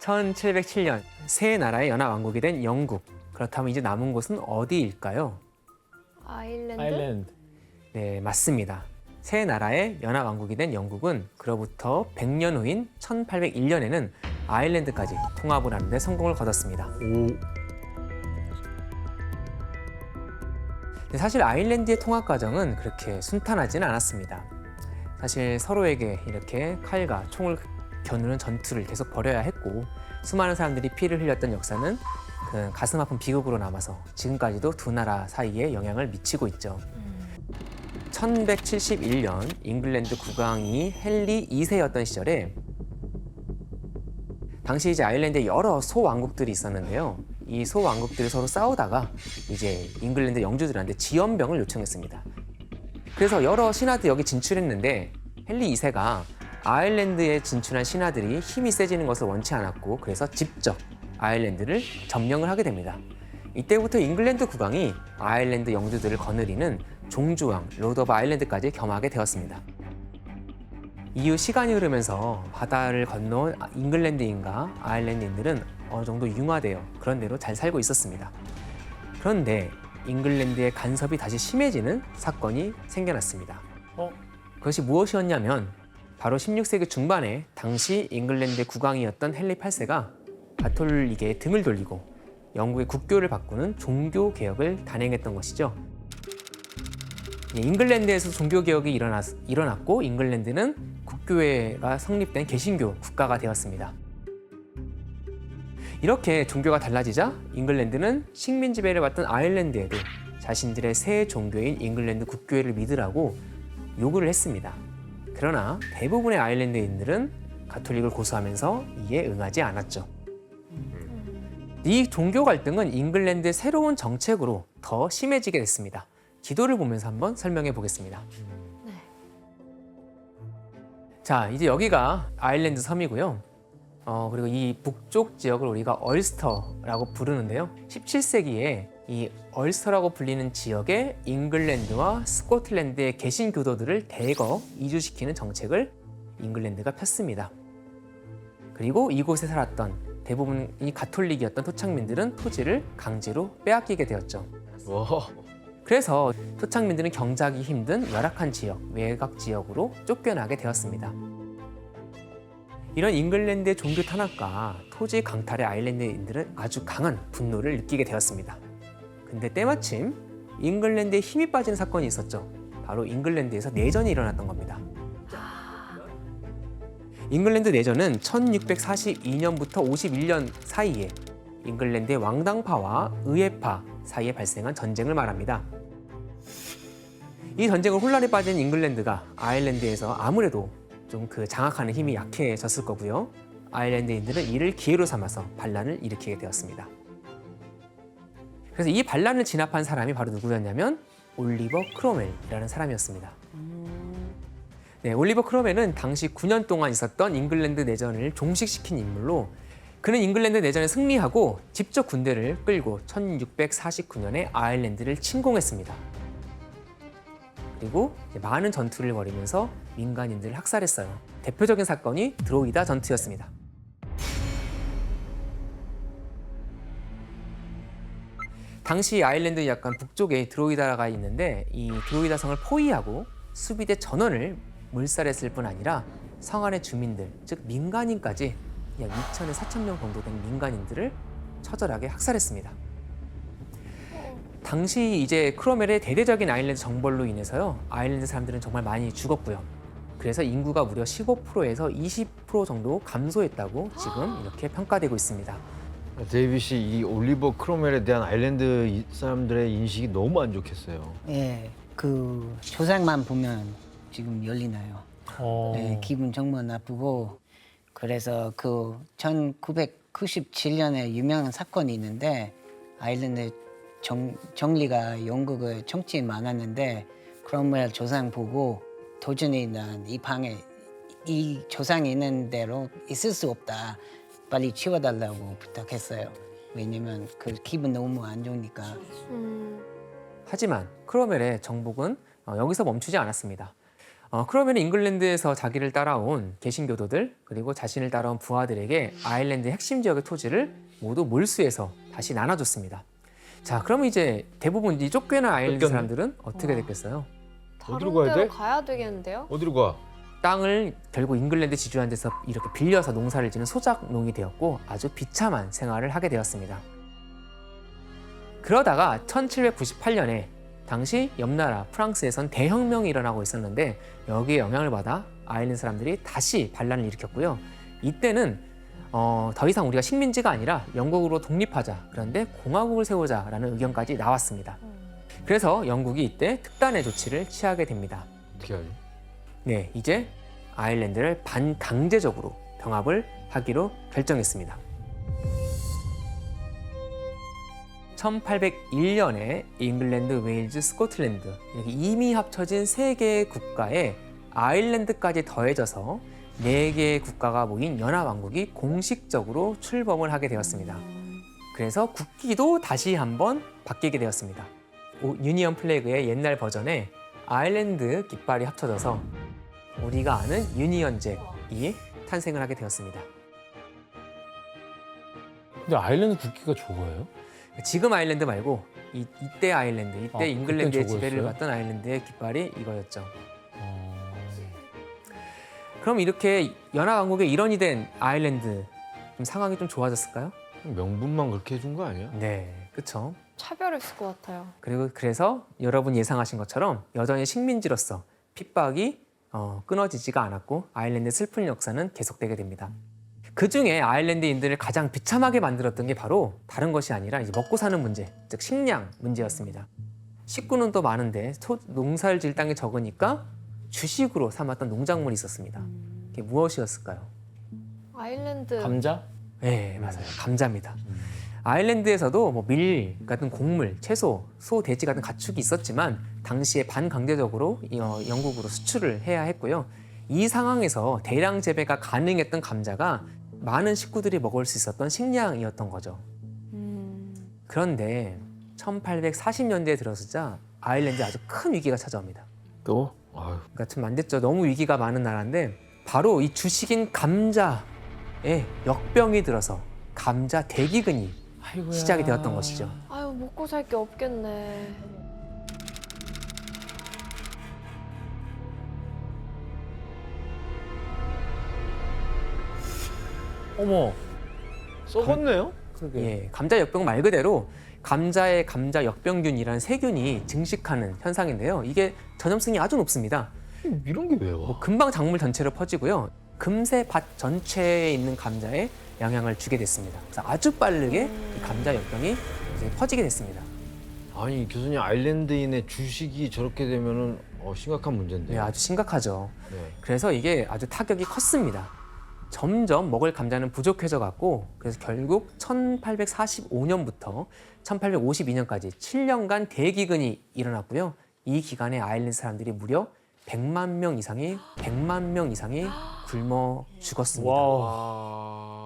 1707년 세 나라의 연합왕국이 된 영국. 그렇다면 이제 남은 곳은 어디일까요? 아일랜드? 아일랜드. 네, 맞습니다. 세 나라의 연합왕국이 된 영국은 그로부터 100년 후인 1801년에는 아일랜드까지 통합을 하는 데 성공을 거뒀습니다. 오. 근데 사실 아일랜드의 통합 과정은 그렇게 순탄하지는 않았습니다. 사실 서로에게 이렇게 칼과 총을 겨누는 전투를 계속 벌여야 했고 수많은 사람들이 피를 흘렸던 역사는 그 가슴 아픈 비극으로 남아서 지금까지도 두 나라 사이에 영향을 미치고 있죠. 1171년 잉글랜드 국왕이 헨리 2세였던 시절에 당시 이제 아일랜드에 여러 소왕국들이 있었는데요. 이 소왕국들이 서로 싸우다가 이제 잉글랜드 영주들한테 지원병을 요청했습니다. 그래서 여러 신하들이 여기 진출했는데 헨리 2세가 아일랜드에 진출한 신하들이 힘이 세지는 것을 원치 않았고 그래서 직접 아일랜드를 점령을 하게 됩니다. 이때부터 잉글랜드 국왕이 아일랜드 영주들을 거느리는 종주왕, 로드 오브 아일랜드까지 겸하게 되었습니다. 이후 시간이 흐르면서 바다를 건너온 잉글랜드인과 아일랜드인들은 어느 정도 융화되어 그런 대로 잘 살고 있었습니다. 그런데 잉글랜드의 간섭이 다시 심해지는 사건이 생겨났습니다. 그것이 무엇이었냐면 바로 16세기 중반에 당시 잉글랜드 국왕이었던 헨리 8세가 가톨릭에 등을 돌리고 영국의 국교를 바꾸는 종교 개혁을 단행했던 것이죠. 잉글랜드에서 종교 개혁이 일어났고 잉글랜드는 국교회가 성립된 개신교 국가가 되었습니다. 이렇게 종교가 달라지자 잉글랜드는 식민 지배를 받던 아일랜드에도 자신들의 새 종교인 잉글랜드 국교회를 믿으라고 요구를 했습니다. 그러나 대부분의 아일랜드인들은 가톨릭을 고수하면서 이에 응하지 않았죠. 이 종교 갈등은 잉글랜드의 새로운 정책으로 더 심해지게 됐습니다. 기도를 보면서 한번 설명해 보겠습니다. 네. 자, 이제 여기가 아일랜드 섬이고요. 그리고 이 북쪽 지역을 우리가 얼스터라고 부르는데요. 17세기에 이 얼스터라고 불리는 지역에 잉글랜드와 스코틀랜드의 개신교도들을 대거 이주시키는 정책을 잉글랜드가 폈습니다. 그리고 이곳에 살았던 대부분이 가톨릭이었던 토착민들은 토지를 강제로 빼앗기게 되었죠. 와. 그래서 토착민들은 경작이 힘든 열악한 지역, 외곽 지역으로 쫓겨나게 되었습니다. 이런 잉글랜드의 종교 탄압과 토지 강탈에 아일랜드인들은 아주 강한 분노를 느끼게 되었습니다. 근데 때마침 잉글랜드에 힘이 빠진 사건이 있었죠. 바로 잉글랜드에서 내전이 일어났던 겁니다. 잉글랜드 내전은 1642년부터 51년 사이에 잉글랜드의 왕당파와 의회파 사이에 발생한 전쟁을 말합니다. 이 전쟁을 혼란에 빠진 잉글랜드가 아일랜드에서 아무래도 좀 그 장악하는 힘이 약해졌을 거고요. 아일랜드인들은 이를 기회로 삼아서 반란을 일으키게 되었습니다. 그래서 이 반란을 진압한 사람이 바로 누구였냐면 올리버 크롬웰이라는 사람이었습니다. 네, 올리버 크롬웰은 당시 9년 동안 있었던 잉글랜드 내전을 종식시킨 인물로 그는 잉글랜드 내전에 승리하고 직접 군대를 끌고 1649년에 아일랜드를 침공했습니다. 그리고 많은 전투를 벌이면서 민간인들을 학살했어요. 대표적인 사건이 드로이다 전투였습니다. 당시 아일랜드 약간 북쪽에 드로이다가 있는데 이 드로이다 성을 포위하고 수비대 전원을 물살했을 뿐 아니라 성 안의 주민들, 즉 민간인까지 약 2천에서 4천 명 정도 된 민간인들을 처절하게 학살했습니다. 당시 이제 크롬웰의 대대적인 아일랜드 정벌로 인해서요, 아일랜드 사람들은 정말 많이 죽었고요. 그래서 인구가 무려 15%에서 20% 정도 감소했다고 지금 이렇게 평가되고 있습니다. 데이비 씨, 이 올리버 크롬웰에 대한 아일랜드 사람들의 인식이 너무 안 좋겠어요. 예, 그 조상만 보면 지금 열리나요. 예, 기분 정말 나쁘고 그래서 그 1997년에 유명한 사건이 있는데 아일랜드 정리가 영국에 정치 많았는데 크롬웰 조상 보고 도전이 난 이 방에 이 조상이 있는 대로 있을 수 없다. 빨리 치워달라고 부탁했어요. 왜냐면 그 기분 너무 안 좋으니까. 하지만 크롬웰의 정복은 여기서 멈추지 않았습니다. 그러면 잉글랜드에서 자기를 따라온 개신교도들 그리고 자신을 따라온 부하들에게 아일랜드 핵심 지역의 토지를 모두 몰수해서 다시 나눠줬습니다. 자, 그러면 이제 대부분 이 쫓겨난 아일랜드 쫓겼네. 사람들은 어떻게 됐겠어요? 다른 어디로 가야 데로 돼? 가야 되겠는데요? 어디로 가? 땅을 결국 잉글랜드 지주한 데서 이렇게 빌려서 농사를 지는 소작농이 되었고 아주 비참한 생활을 하게 되었습니다. 그러다가 1798년에 당시 옆나라 프랑스에선 대혁명이 일어나고 있었는데 여기에 영향을 받아 아일랜드 사람들이 다시 반란을 일으켰고요. 이때는 더 이상 우리가 식민지가 아니라 영국으로 독립하자, 그런데 공화국을 세우자라는 의견까지 나왔습니다. 그래서 영국이 이때 특단의 조치를 취하게 됩니다. 어떻게 하지? 네, 이제 아일랜드를 반강제적으로 병합을 하기로 결정했습니다. 1801년에 잉글랜드, 웨일즈, 스코틀랜드 이렇게 이미 합쳐진 세 개의 국가에 아일랜드까지 더해져서 네 개의 국가가 모인 연합왕국이 공식적으로 출범을 하게 되었습니다. 그래서 국기도 다시 한번 바뀌게 되었습니다. 유니언 플래그의 옛날 버전에 아일랜드 깃발이 합쳐져서 우리가 아는 유니언 잭이 탄생을 하게 되었습니다. 근데 아일랜드 국기가 저거예요? 지금 아일랜드 말고 이때 아일랜드, 이때 아, 잉글랜드의 그땐 지배를 저거였어요? 받던 아일랜드의 깃발이 이거였죠. 어... 그럼 이렇게 연합왕국의 일원이 된 아일랜드 좀 상황이 좀 좋아졌을까요? 명분만 그렇게 해준 거 아니야? 네, 그렇죠. 차별했을 것 같아요. 그리고 그래서 여러분 예상하신 것처럼 여전히 식민지로서 핍박이 끊어지지가 않았고 아일랜드의 슬픈 역사는 계속되게 됩니다. 그중에 아일랜드인들을 가장 비참하게 만들었던 게 바로 다른 것이 아니라 이제 먹고 사는 문제, 즉 식량 문제였습니다. 식구는 또 많은데 농사를 지을 땅이 적으니까 주식으로 삼았던 농작물이 있었습니다. 그게 무엇이었을까요? 아일랜드 감자? 네, 맞아요. 감자입니다. 아일랜드에서도 뭐 밀 같은 곡물, 채소, 소, 돼지 같은 가축이 있었지만 당시에 반강제적으로 영국으로 수출을 해야 했고요. 이 상황에서 대량 재배가 가능했던 감자가 많은 식구들이 먹을 수 있었던 식량이었던 거죠. 그런데 1840년대에 들어서자 아일랜드에 아주 큰 위기가 찾아옵니다. 또? 아유. 그러니까 참 안 됐죠. 너무 위기가 많은 나라인데 바로 이 주식인 감자에 역병이 들어서 감자 대기근이 아이고야. 시작이 되었던 것이죠. 아유 먹고 살 게 없겠네. 어머, 썩었네요? 예, 감자 역병 말 그대로 감자의 감자 역병균이라는 세균이 증식하는 현상인데요. 이게 전염성이 아주 높습니다. 이런 게 왜 와? 뭐 금방 작물 전체로 퍼지고요. 금세 밭 전체에 있는 감자에 영향을 주게 됐습니다. 그래서 아주 빠르게 이 감자 역병이 이제 퍼지게 됐습니다. 아니 교수님 아일랜드인의 주식이 저렇게 되면은 심각한 문제인데. 네, 아주 심각하죠. 네. 그래서 이게 아주 타격이 컸습니다. 점점 먹을 감자는 부족해져 갔고 그래서 결국 1845년부터 1852년까지 7년간 대기근이 일어났고요. 이 기간에 아일랜드 사람들이 무려 100만 명 이상이 굶어 죽었습니다. 와.